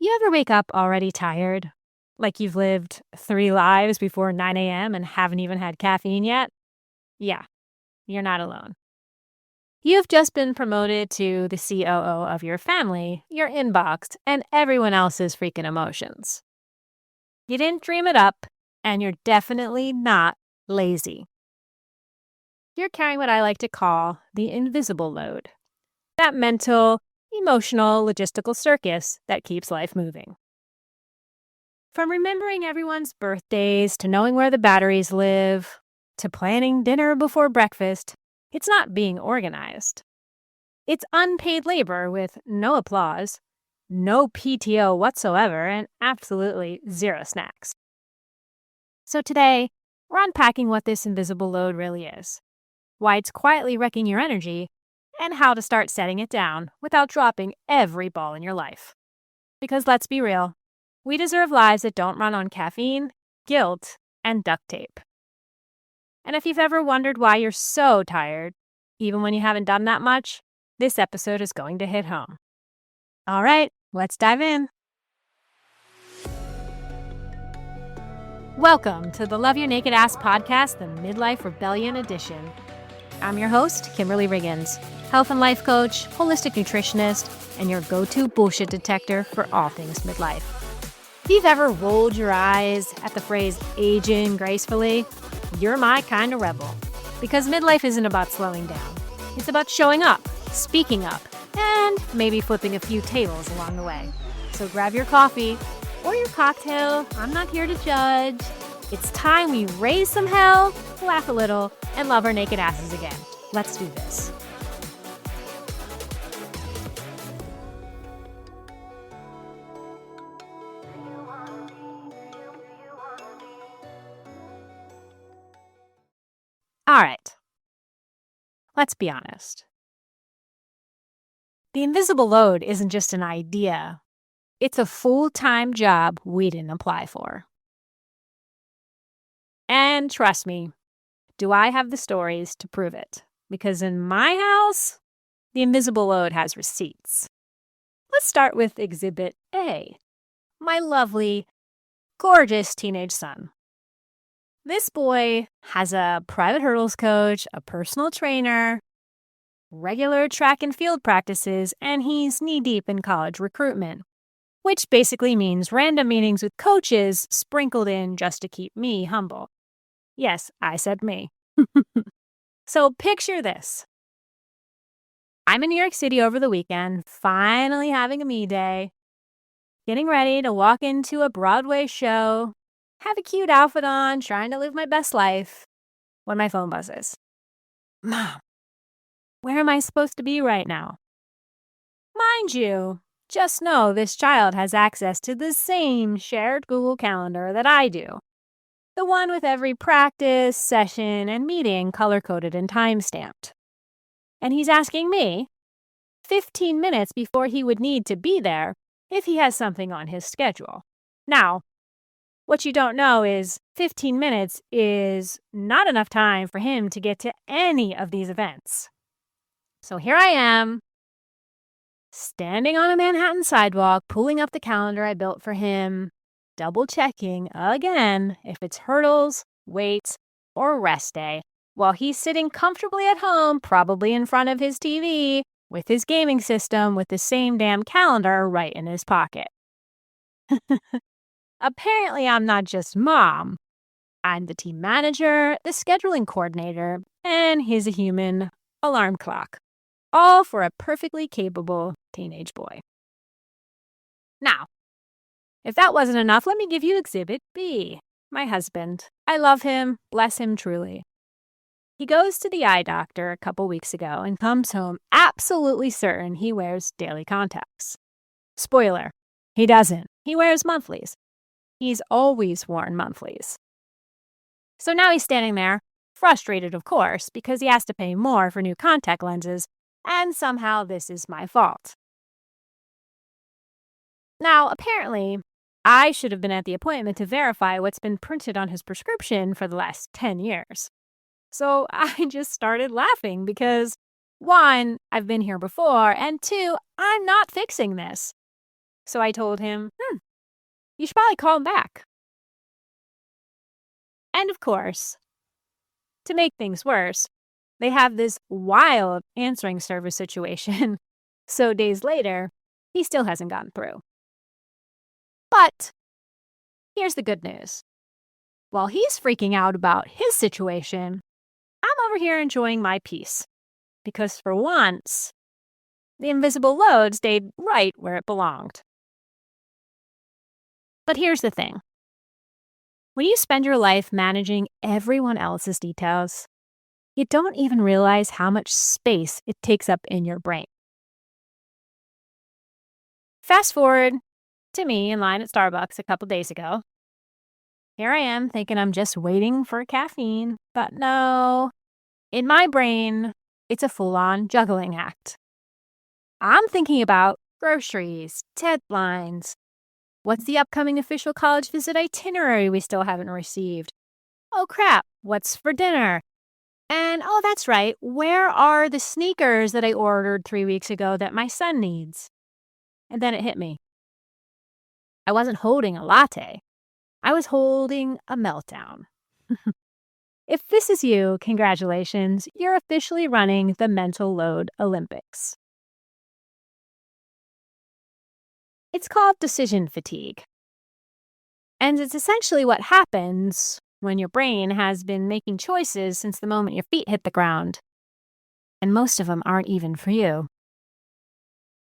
You ever wake up already tired? Like you've lived 3 lives before 9 a.m. and haven't even had caffeine yet? Yeah, you're not alone. You've just been promoted to the COO of your family, your inbox, and everyone else's freaking emotions. You didn't dream it up, and you're definitely not lazy. You're carrying what I like to call the invisible load. That mental, emotional, logistical circus that keeps life moving. From remembering everyone's birthdays to knowing where the batteries live to planning dinner before breakfast, it's not being organized. It's unpaid labor with no applause, no PTO whatsoever, and absolutely zero snacks. So today, we're unpacking what this invisible load really is, why it's quietly wrecking your energy, and how to start setting it down without dropping every ball in your life. Because let's be real, we deserve lives that don't run on caffeine, guilt, and duct tape. And if you've ever wondered why you're so tired, even when you haven't done that much, this episode is going to hit home. All right, let's dive in. Welcome to the Love Your Naked Ass podcast, the Midlife Rebellion Edition. I'm your host, Kimberly Riggins, health and life coach, holistic nutritionist, and your go-to bullshit detector for all things midlife. If you've ever rolled your eyes at the phrase aging gracefully, you're my kind of rebel. Because midlife isn't about slowing down. It's about showing up, speaking up, and maybe flipping a few tables along the way. So grab your coffee or your cocktail. I'm not here to judge. It's time we raise some hell, laugh a little, and love our naked asses again. Let's do this. All right. Let's be honest. The invisible load isn't just an idea. It's a full-time job we didn't apply for. And trust me, do I have the stories to prove it? Because in my house, the invisible load has receipts. Let's start with Exhibit A, my lovely, gorgeous teenage son. This boy has a private hurdles coach, a personal trainer, regular track and field practices, and he's knee-deep in college recruitment, which basically means random meetings with coaches sprinkled in just to keep me humble. Yes, I said me. So picture this. I'm in New York City over the weekend, finally having a me day, getting ready to walk into a Broadway show, have a cute outfit on, trying to live my best life, when my phone buzzes. Mom, where am I supposed to be right now? Mind you, just know this child has access to the same shared Google Calendar that I do. The one with every practice, session, and meeting color-coded and time-stamped. And he's asking me, 15 minutes before he would need to be there, if he has something on his schedule. Now, what you don't know is 15 minutes is not enough time for him to get to any of these events. So here I am, standing on a Manhattan sidewalk, pulling up the calendar I built for him, double-checking again if it's hurdles, weights, or rest day, while he's sitting comfortably at home, probably in front of his TV, with his gaming system with the same damn calendar right in his pocket. Apparently, I'm not just mom. I'm the team manager, the scheduling coordinator, and he's a human alarm clock. All for a perfectly capable teenage boy. Now, if that wasn't enough, let me give you Exhibit B, my husband. I love him, bless him truly. He goes to the eye doctor a couple weeks ago and comes home absolutely certain he wears daily contacts. Spoiler, he doesn't. He wears monthlies. He's always worn monthlies. So now he's standing there, frustrated of course, because he has to pay more for new contact lenses, and somehow this is my fault. Now, apparently, I should have been at the appointment to verify what's been printed on his prescription for the last 10 years. So I just started laughing because, one, I've been here before, and two, I'm not fixing this. So I told him, you should probably call him back. And of course, to make things worse, they have this wild answering service situation. So days later, he still hasn't gotten through. But here's the good news. While he's freaking out about his situation, I'm over here enjoying my peace. Because for once, the invisible load stayed right where it belonged. But here's the thing. When you spend your life managing everyone else's details, you don't even realize how much space it takes up in your brain. Fast forward to me in line at Starbucks a couple days ago. Here I am thinking I'm just waiting for caffeine, but no. In my brain, it's a full-on juggling act. I'm thinking about groceries, deadlines. What's the upcoming official college visit itinerary we still haven't received? Oh crap, what's for dinner? And oh, that's right, where are the sneakers that I ordered 3 weeks ago that my son needs? And then it hit me. I wasn't holding a latte. I was holding a meltdown. If this is you, congratulations, you're officially running the mental load Olympics. It's called decision fatigue. And it's essentially what happens when your brain has been making choices since the moment your feet hit the ground. And most of them aren't even for you.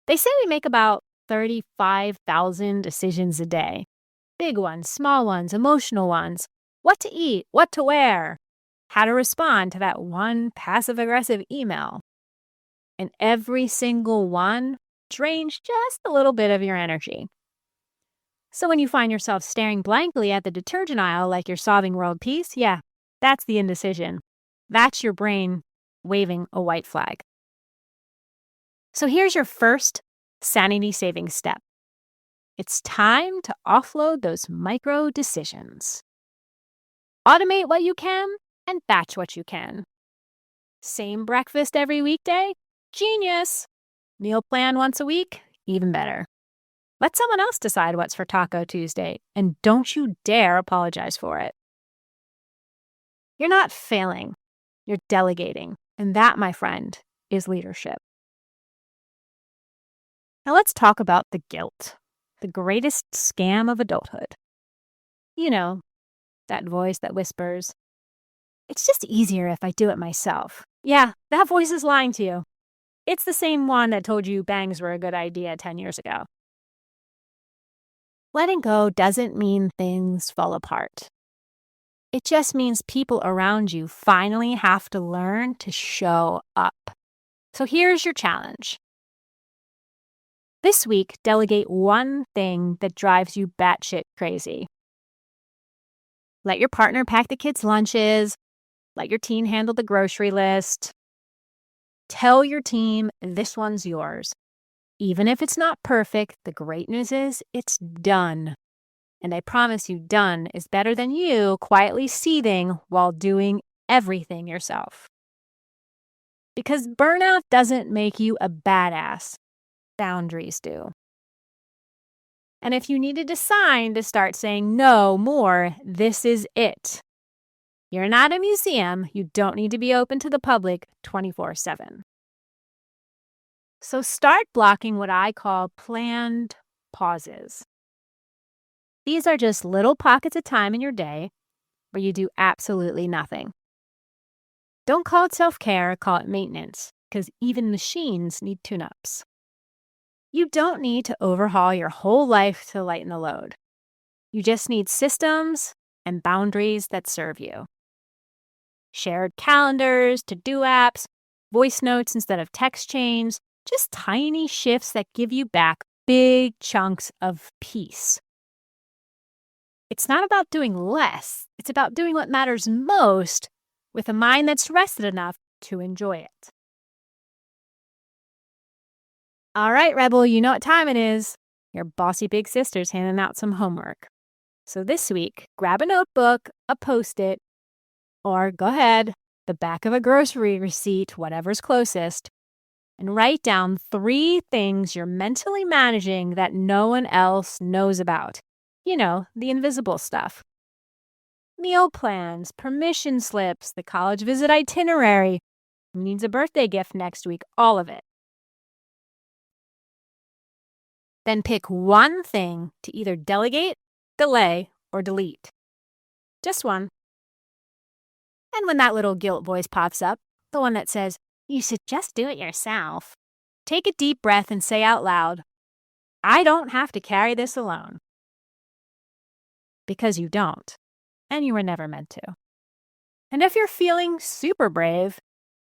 They say we make about 35,000 decisions a day. Big ones, small ones, emotional ones. What to eat, what to wear, how to respond to that one passive-aggressive email. And every single one drains just a little bit of your energy. So when you find yourself staring blankly at the detergent aisle like you're solving world peace, yeah, that's the indecision. That's your brain waving a white flag. So here's your first sanity-saving step. It's time to offload those micro decisions. Automate what you can and batch what you can. Same breakfast every weekday? Genius. Meal plan once a week? Even better. Let someone else decide what's for Taco Tuesday, and don't you dare apologize for it. You're not failing. You're delegating. And that, my friend, is leadership. Now let's talk about the guilt, the greatest scam of adulthood. You know, that voice that whispers, "It's just easier if I do it myself." Yeah, that voice is lying to you. It's the same one that told you bangs were a good idea 10 years ago. Letting go doesn't mean things fall apart. It just means people around you finally have to learn to show up. So here's your challenge. This week, delegate one thing that drives you batshit crazy. Let your partner pack the kids' lunches. Let your team handle the grocery list. Tell your team this one's yours. Even if it's not perfect, the great news is it's done. And I promise you, done is better than you quietly seething while doing everything yourself. Because burnout doesn't make you a badass. Boundaries do. And if you needed a sign to start saying no more, this is it. You're not a museum. You don't need to be open to the public 24/7. So start blocking what I call planned pauses. These are just little pockets of time in your day where you do absolutely nothing. Don't call it self-care, call it maintenance, because even machines need tune-ups. You don't need to overhaul your whole life to lighten the load. You just need systems and boundaries that serve you. Shared calendars, to-do apps, voice notes instead of text chains, just tiny shifts that give you back big chunks of peace. It's not about doing less. It's about doing what matters most with a mind that's rested enough to enjoy it. All right, Rebel, you know what time it is. Your bossy big sister's handing out some homework. So this week, grab a notebook, a Post-it, or go ahead, the back of a grocery receipt, whatever's closest. and write down 3 things you're mentally managing that no one else knows about. You know, the invisible stuff. Meal plans, permission slips, the college visit itinerary, who needs a birthday gift next week, all of it. Then pick one thing to either delegate, delay, or delete. Just one. And when that little guilt voice pops up, the one that says, "You should just do it yourself," take a deep breath and say out loud, "I don't have to carry this alone." Because you don't, and you were never meant to. And if you're feeling super brave,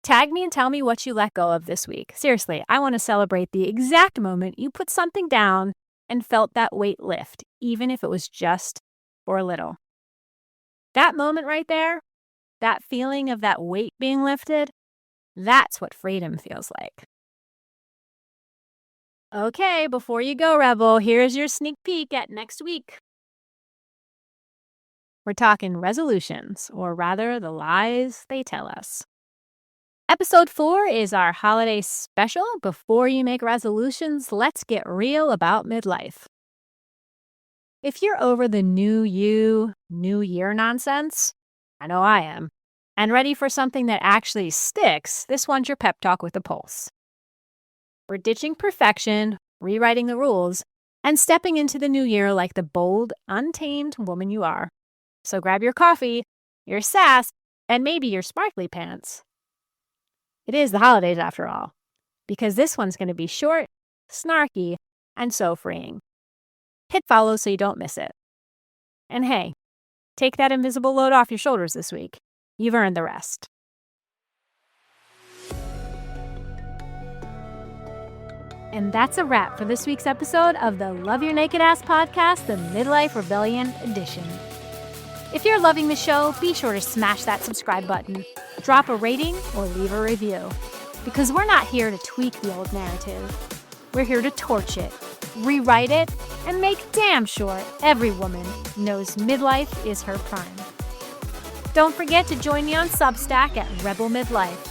tag me and tell me what you let go of this week. Seriously, I want to celebrate the exact moment you put something down and felt that weight lift, even if it was just for a little. That moment right there, that feeling of that weight being lifted, that's what freedom feels like. Okay, before you go, Rebel, here's your sneak peek at next week. We're talking resolutions, or rather the lies they tell us. Episode 4 is our holiday special. Before you make resolutions, let's get real about midlife. If you're over the new you, new year nonsense, I know I am, and ready for something that actually sticks, this one's your pep talk with a pulse. We're ditching perfection, rewriting the rules, and stepping into the new year like the bold, untamed woman you are. So grab your coffee, your sass, and maybe your sparkly pants. It is the holidays after all, because this one's going to be short, snarky, and so freeing. Hit follow so you don't miss it. And hey, take that invisible load off your shoulders this week. You've earned the rest. And that's a wrap for this week's episode of the Love Your Naked Ass podcast, the Midlife Rebellion edition. If you're loving the show, be sure to smash that subscribe button, drop a rating, or leave a review. Because we're not here to tweak the old narrative. We're here to torch it, rewrite it, and make damn sure every woman knows midlife is her prime. Don't forget to join me on Substack at Rebel Midlife,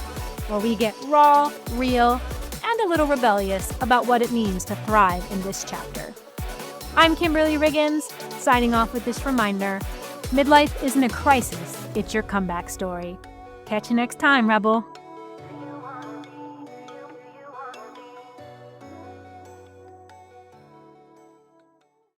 where we get raw, real, and a little rebellious about what it means to thrive in this chapter. I'm Kimberly Riggins, signing off with this reminder: midlife isn't a crisis, it's your comeback story. Catch you next time, Rebel.